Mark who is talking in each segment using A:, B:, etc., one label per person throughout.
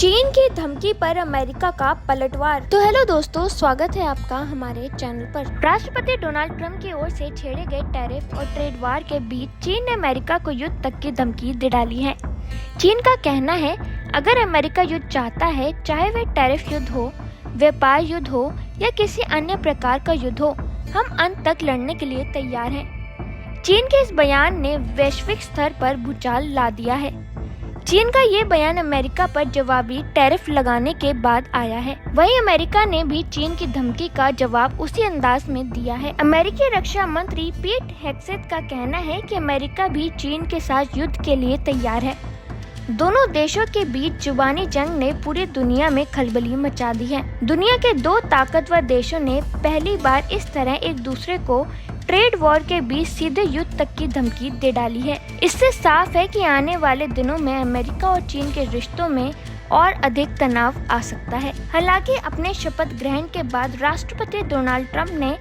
A: चीन की धमकी पर अमेरिका का पलटवार। तो हेलो दोस्तों, स्वागत है आपका हमारे चैनल पर। राष्ट्रपति डोनाल्ड ट्रंप की ओर से छेड़े गए टैरिफ और ट्रेड वार के बीच चीन ने अमेरिका को युद्ध तक की धमकी दे डाली है। चीन का कहना है, अगर अमेरिका युद्ध चाहता है, चाहे वह टैरिफ युद्ध हो, व्यापार युद्ध हो या किसी अन्य प्रकार का युद्ध हो, हम अंत तक लड़ने के लिए तैयार हैं। चीन के इस बयान ने वैश्विक स्तर पर भूचाल ला दिया है। चीन का ये बयान अमेरिका पर जवाबी टैरिफ लगाने के बाद आया है। वहीं अमेरिका ने भी चीन की धमकी का जवाब उसी अंदाज में दिया है। अमेरिकी रक्षा मंत्री पीट हेग्सेथ का कहना है कि अमेरिका भी चीन के साथ युद्ध के लिए तैयार है। दोनों देशों के बीच जुबानी जंग ने पूरी दुनिया में खलबली मचा दी है। दुनिया के दो ताकतवर देशों ने पहली बार इस तरह एक दूसरे को ट्रेड वॉर के बीच सीधे युद्ध तक की धमकी दे डाली है। इससे साफ है कि आने वाले दिनों में अमेरिका और चीन के रिश्तों में और अधिक तनाव आ सकता है। हालांकि अपने शपथ ग्रहण के बाद राष्ट्रपति डोनाल्ड ट्रंप ने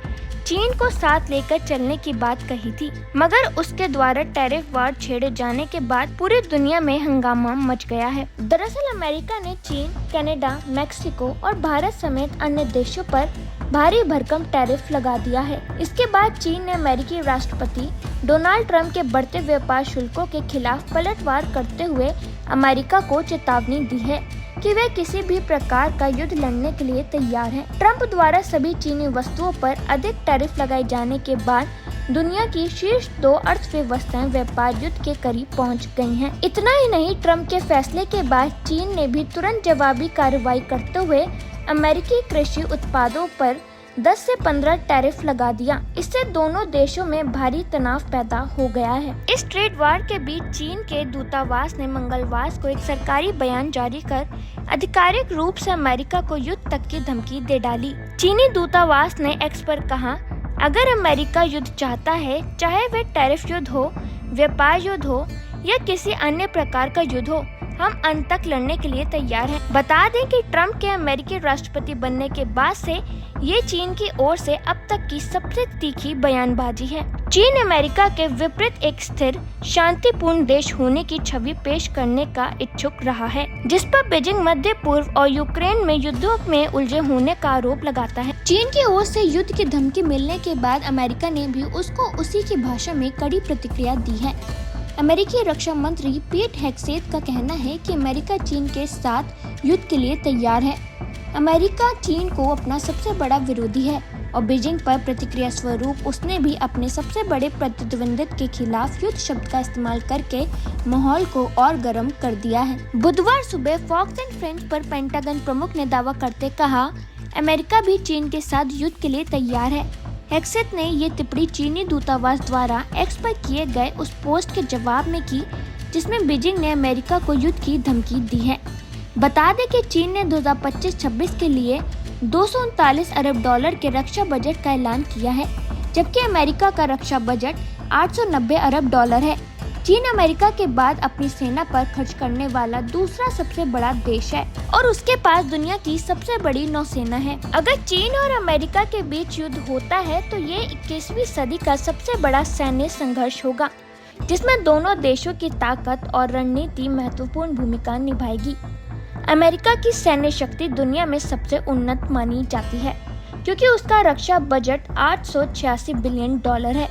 A: चीन को साथ लेकर चलने की बात कही थी, मगर उसके द्वारा टैरिफ वार छेड़े जाने के बाद पूरी दुनिया में हंगामा मच गया है। दरअसल अमेरिका ने चीन, कनाडा, मैक्सिको और भारत समेत अन्य देशों पर भारी भरकम टैरिफ लगा दिया है। इसके बाद चीन ने अमेरिकी राष्ट्रपति डोनाल्ड ट्रंप के बढ़ते व्यापार शुल्कों के खिलाफ पलटवार करते हुए अमेरिका को चेतावनी दी है कि वे किसी भी प्रकार का युद्ध लड़ने के लिए तैयार हैं। ट्रंप द्वारा सभी चीनी वस्तुओं पर अधिक टैरिफ लगाए जाने के बाद दुनिया की शीर्ष दो अर्थव्यवस्थाएं व्यापार युद्ध के करीब पहुंच गई हैं। इतना ही नहीं, ट्रंप के फैसले के बाद चीन ने भी तुरंत जवाबी कार्रवाई करते हुए अमेरिकी कृषि उत्पादों पर 10 से 15 टैरिफ लगा दिया। इससे दोनों देशों में भारी तनाव पैदा हो गया है। इस ट्रेड वार के बीच चीन के दूतावास ने मंगलवार को एक सरकारी बयान जारी कर आधिकारिक रूप से अमेरिका को युद्ध तक की धमकी दे डाली। चीनी दूतावास ने एक्स पर कहा, अगर अमेरिका युद्ध चाहता है, चाहे वह टैरिफ युद्ध हो, व्यापार युद्ध हो या किसी अन्य प्रकार का युद्ध हो, हम अंत तक लड़ने के लिए तैयार हैं। बता दें कि ट्रंप के अमेरिकी राष्ट्रपति बनने के बाद से ये चीन की ओर से अब तक की सबसे तीखी बयानबाजी है। चीन अमेरिका के विपरीत एक स्थिर, शांतिपूर्ण देश होने की छवि पेश करने का इच्छुक रहा है, जिस पर बीजिंग मध्य पूर्व और यूक्रेन में युद्धों में उलझे होने का आरोप लगाता है। चीन की ओर से युद्ध की धमकी मिलने के बाद अमेरिका ने भी उसको उसी की भाषा में कड़ी प्रतिक्रिया दी है। अमेरिकी रक्षा मंत्री पीट हेग्सेथ का कहना है कि अमेरिका चीन के साथ युद्ध के लिए तैयार है। अमेरिका चीन को अपना सबसे बड़ा विरोधी है और बीजिंग पर प्रतिक्रिया स्वरूप उसने भी अपने सबसे बड़े प्रतिद्वंदी के खिलाफ युद्ध शब्द का इस्तेमाल करके माहौल को और गर्म कर दिया है। बुधवार सुबह फॉक्स एंड फ्रेंड्स पर पेंटागन प्रमुख ने दावा करते कहा, अमेरिका भी चीन के साथ युद्ध के लिए तैयार है। हेग्सेथ ने ये टिप्पणी चीनी दूतावास द्वारा एक्स पर किए गए उस पोस्ट के जवाब में की, जिसमें बीजिंग ने अमेरिका को युद्ध की धमकी दी है। बता दें कि चीन ने 2025-26 के लिए 239 अरब डॉलर के रक्षा बजट का ऐलान किया है, जबकि अमेरिका का रक्षा बजट 890 अरब डॉलर है। चीन अमेरिका के बाद अपनी सेना पर खर्च करने वाला दूसरा सबसे बड़ा देश है और उसके पास दुनिया की सबसे बड़ी नौसेना है। अगर चीन और अमेरिका के बीच युद्ध होता है तो ये 21वीं सदी का सबसे बड़ा सैन्य संघर्ष होगा, जिसमें दोनों देशों की ताकत और रणनीति महत्वपूर्ण भूमिका निभाएगी। अमेरिका की सैन्य शक्ति दुनिया में सबसे उन्नत मानी जाती है, क्योंकि उसका रक्षा बजट 886 बिलियन डॉलर है,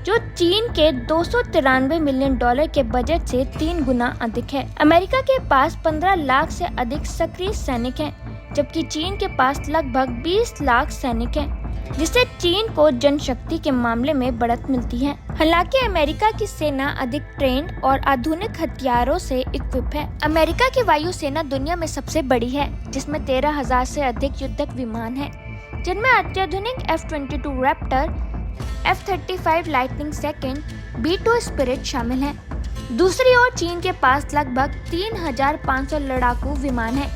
A: जो चीन के 293 मिलियन डॉलर के बजट से 3 गुना अधिक है। अमेरिका के पास 15 लाख से अधिक सक्रिय सैनिक हैं, जबकि चीन के पास लगभग 20 लाख सैनिक हैं, जिससे चीन को जनशक्ति के मामले में बढ़त मिलती है। हालांकि अमेरिका की सेना अधिक ट्रेंड और आधुनिक हथियारों से इक्विप है। अमेरिका की वायुसेना दुनिया में सबसे बड़ी है, जिसमें 13,000 से अधिक युद्धक विमान हैं, जिनमें अत्याधुनिक F-22 Raptor, F-35 lightning second, B-2 spirit शामिल हैं। दूसरी ओर चीन के पास लगभग 3,500 लड़ाकू विमान हैं,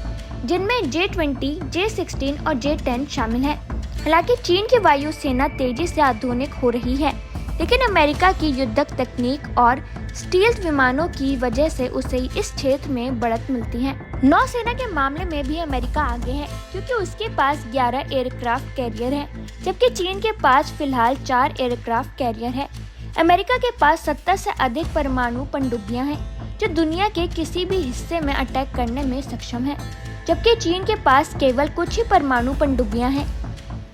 A: जिनमें J-20, J-16 और J-10 शामिल हैं। हालांकि चीन की वायुसेना तेजी से आधुनिक हो रही है, लेकिन अमेरिका की युद्धक तकनीक और स्टील्थ विमानों की वजह से उसे इस क्षेत्र में बढ़त मिलती है। नौसेना के मामले में भी अमेरिका आगे है, क्योंकि उसके पास 11 एयरक्राफ्ट कैरियर हैं, जबकि चीन के पास फिलहाल 4 एयरक्राफ्ट कैरियर है। अमेरिका के पास 70 से अधिक परमाणु पनडुब्बियां हैं, जो दुनिया के किसी भी हिस्से में अटैक करने में सक्षम है, जबकि चीन के पास केवल कुछ ही परमाणु पनडुब्बियां हैं।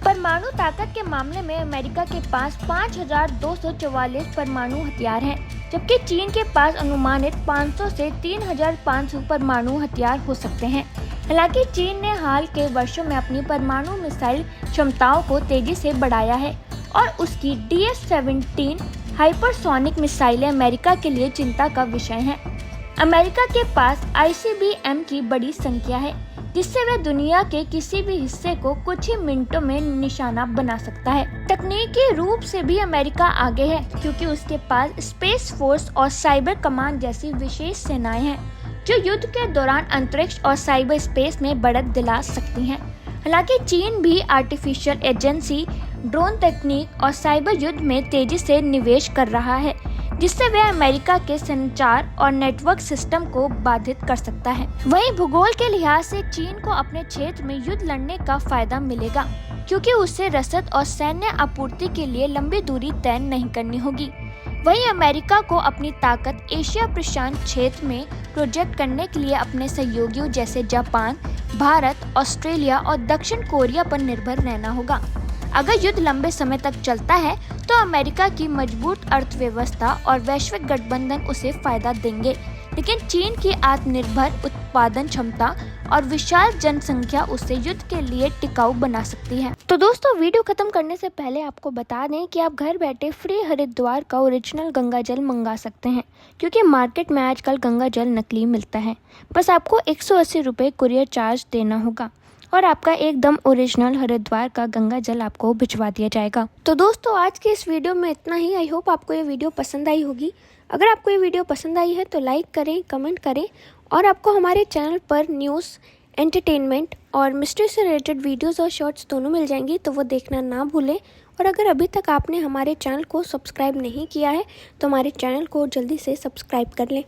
A: परमाणु ताकत के मामले में अमेरिका के पास 5,244 परमाणु हथियार हैं, जबकि चीन के पास अनुमानित 500 से 3,500 परमाणु हथियार हो सकते हैं। हालांकि चीन ने हाल के वर्षों में अपनी परमाणु मिसाइल क्षमताओं को तेजी से बढ़ाया है और उसकी DS-17 हाइपरसोनिक मिसाइलें अमेरिका के लिए चिंता का विषय हैं। अमेरिका के पास ICBM की बड़ी संख्या है, जिससे वह दुनिया के किसी भी हिस्से को कुछ ही मिनटों में निशाना बना सकता है। तकनीकी रूप से भी अमेरिका आगे है, क्योंकि उसके पास स्पेस फोर्स और साइबर कमांड जैसी विशेष सेनाएं हैं, जो युद्ध के दौरान अंतरिक्ष और साइबर स्पेस में बढ़त दिला सकती हैं। हालांकि चीन भी आर्टिफिशियल एजेंसी, ड्रोन तकनीक और साइबर युद्ध में तेजी से निवेश कर रहा है, जिससे वह अमेरिका के संचार और नेटवर्क सिस्टम को बाधित कर सकता है। वहीं भूगोल के लिहाज से चीन को अपने क्षेत्र में युद्ध लड़ने का फायदा मिलेगा, क्योंकि उसे रसद और सैन्य आपूर्ति के लिए लंबी दूरी तय नहीं करनी होगी। वहीं अमेरिका को अपनी ताकत एशिया प्रशांत क्षेत्र में प्रोजेक्ट करने के लिए अपने सहयोगियों जैसे जापान, भारत, ऑस्ट्रेलिया और दक्षिण कोरिया पर निर्भर रहना होगा। अगर युद्ध लंबे समय तक चलता है तो अमेरिका की मजबूत अर्थव्यवस्था और वैश्विक गठबंधन उसे फायदा देंगे, लेकिन चीन की आत्मनिर्भर उत्पादन क्षमता और विशाल जनसंख्या उसे युद्ध के लिए टिकाऊ बना सकती है। तो दोस्तों, वीडियो खत्म करने से पहले आपको बता दें कि आप घर बैठे फ्री हरिद्वार का ओरिजिनल गंगा जल मंगा सकते हैं, क्योंकि मार्केट में आजकल गंगा जल नकली मिलता है। बस आपको 180 रुपये कुरियर चार्ज देना होगा और आपका एकदम ओरिजिनल हरिद्वार का गंगा जल आपको भिजवा दिया जाएगा। तो दोस्तों, आज के इस वीडियो में इतना ही। आई होप आपको ये वीडियो पसंद आई होगी। अगर आपको ये वीडियो पसंद आई है तो लाइक करें, कमेंट करें और आपको हमारे चैनल पर न्यूज़, एंटरटेनमेंट और मिस्ट्री से रिलेटेड वीडियोस और शॉर्ट्स दोनों मिल जाएंगी, तो वो देखना ना भूलें। और अगर अभी तक आपने हमारे चैनल को सब्सक्राइब नहीं किया है तो हमारे चैनल को जल्दी से सब्सक्राइब कर लें।